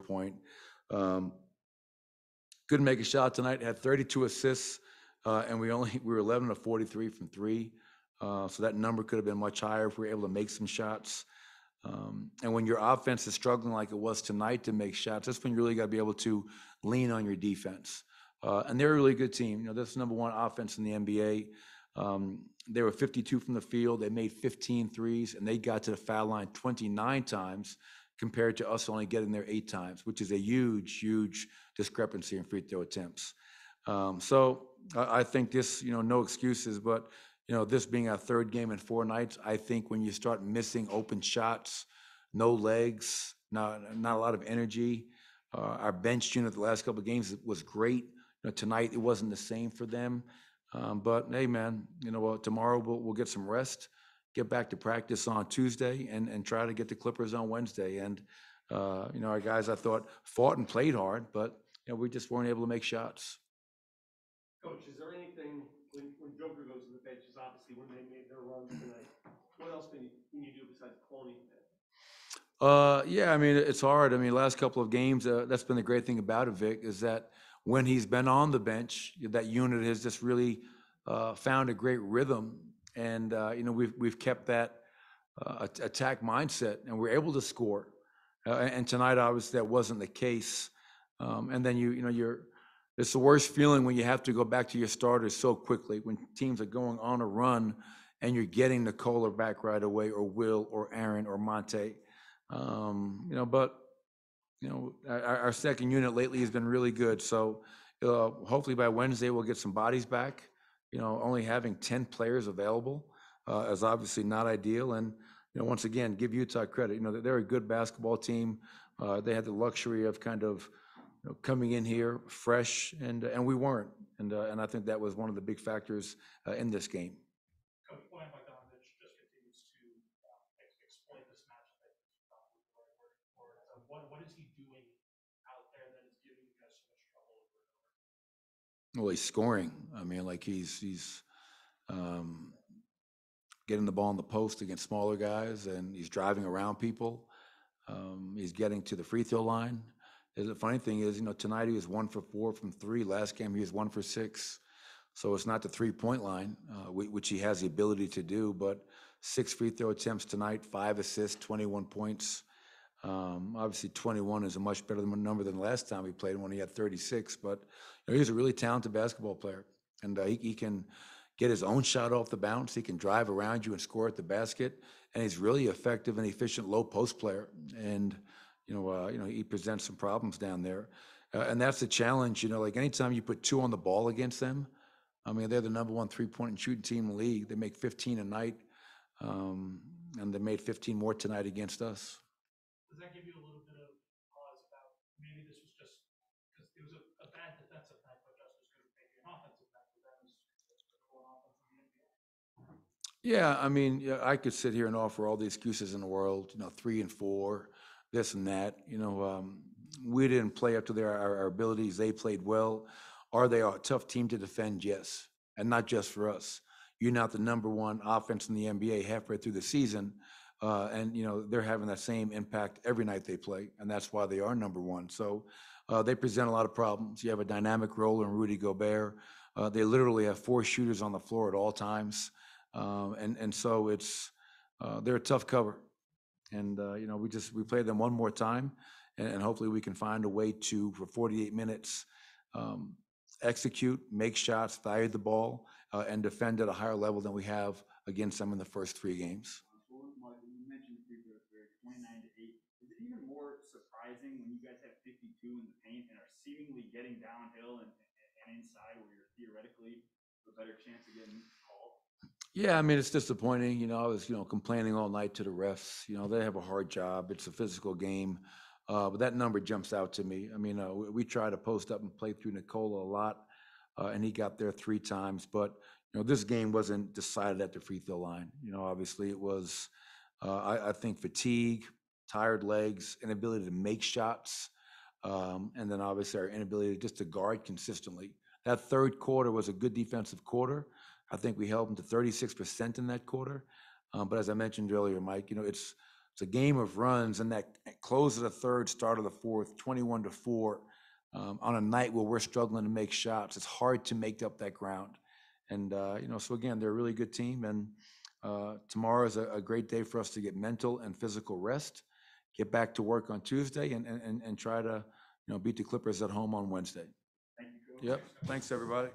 point. Um, couldn't make a shot tonight. Had 32 assists, and we were 11 of 43 from three. So that number could have been much higher if we were able to make some shots. And when your offense is struggling like it was tonight to make shots, that's when you really got to be able to lean on your defense. And they're a really good team. You know, that's number one offense in the NBA. They were 52 from the field. They made 15 threes, and they got to the foul line 29 times compared to us only getting there 8 times, which is a huge, huge discrepancy in free throw attempts. So I think this, you know, no excuses, but you know, this being our third game in 4 nights, I think when you start missing open shots, no legs, not a lot of energy. Our bench unit the last couple of games was great. You know, tonight it wasn't the same for them. But hey, man, you know what? Tomorrow we'll get some rest, get back to practice on Tuesday, and try to get the Clippers on Wednesday. And you know, our guys I thought fought and played hard, but you know, we just weren't able to make shots. Coach, is there anything when Joker goes to the bench? Is obviously when they made their runs tonight. What else can you do besides cloning that? Yeah, I mean, it's hard. I mean, last couple of games, that's been the great thing about it, Vic, is that when he's been on the bench, that unit has just really found a great rhythm, and you know, we've kept that attack mindset, and we're able to score. And tonight, obviously, that wasn't the case. And then you know, it's the worst feeling when you have to go back to your starters so quickly when teams are going on a run, and you're getting Nikola back right away, or Will, or Aaron, or Monte. You know, but you know, our second unit lately has been really good. So hopefully by Wednesday we'll get some bodies back. You know, only having 10 players available is obviously not ideal. And you know, once again, give Utah credit. You know, they're a good basketball team. They had the luxury of kind of, you know, coming in here fresh, and we weren't. And I think that was one of the big factors in this game. Coach Boyan Bogdanovic just continues to exploit this matchup. I think is probably the right word for it. So what is he doing out there that is giving you guys so much trouble over and over? Well, he's scoring. I mean, like he's um, getting the ball in the post against smaller guys, and he's driving around people. He's getting to the free throw line. The funny thing is, you know, tonight he was 1 for 4 from three. Last game he was 1 for 6. So it's not the 3-point line, which he has the ability to do, but 6 free throw attempts tonight, 5 assists, 21 points. Obviously, 21 is a much better number than the last time he played when he had 36. But you know, he's a really talented basketball player, and he can get his own shot off the bounce. He can drive around you and score at the basket, and he's really effective and efficient low post player. And you know, he presents some problems down there, and that's the challenge. You know, like anytime you put 2 on the ball against them, I mean, they're the number 1 3-point shooting team in the league. They make 15 a night, and they made 15 more tonight against us. Does that give you a little bit of pause about maybe this was just because it was a bad defensive night, but just as good as maybe an offensive night for them as an offense in the NBA? Yeah, I mean, yeah, I could sit here and offer all the excuses in the world, you know, 3 and 4, this and that. You know, we didn't play up to our abilities. They played well. Are they a tough team to defend? Yes, and not just for us. You're not the number 1 offense in the NBA halfway through the season, and you know they're having that same impact every night they play, and that's why they are number 1. So they present a lot of problems. You have a dynamic role in Rudy Gobert. They literally have 4 shooters on the floor at all times. And so they're a tough cover, and you know we play them one more time, and hopefully we can find a way to for 48 minutes um, execute, make shots, value the ball, and defend at a higher level than we have against them in the first 3 games. Well, Mark, you mentioned free throws there, 29-8. Is it even more surprising when you guys have 52 in the paint and are seemingly getting downhill and inside where you're theoretically a better chance of getting called? Yeah, I mean it's disappointing. You know, I was complaining all night to the refs. You know, they have a hard job. It's a physical game, but that number jumps out to me. I mean, we try to post up and play through Nikola a lot, and he got there 3 times. But you know, this game wasn't decided at the free throw line. You know, obviously it was. I think fatigue, tired legs, inability to make shots, and then obviously our inability just to guard consistently. That third quarter was a good defensive quarter. I think we held them to 36% in that quarter. But as I mentioned earlier, Mike, you know, it's it's a game of runs, and that close of the third, start of the fourth, 21-4, on a night where we're struggling to make shots. It's hard to make up that ground. And, so again, they're a really good team. And tomorrow is a great day for us to get mental and physical rest, get back to work on Tuesday, and try to, beat the Clippers at home on Wednesday. Thank you, Coach. Yep. Thanks, everybody.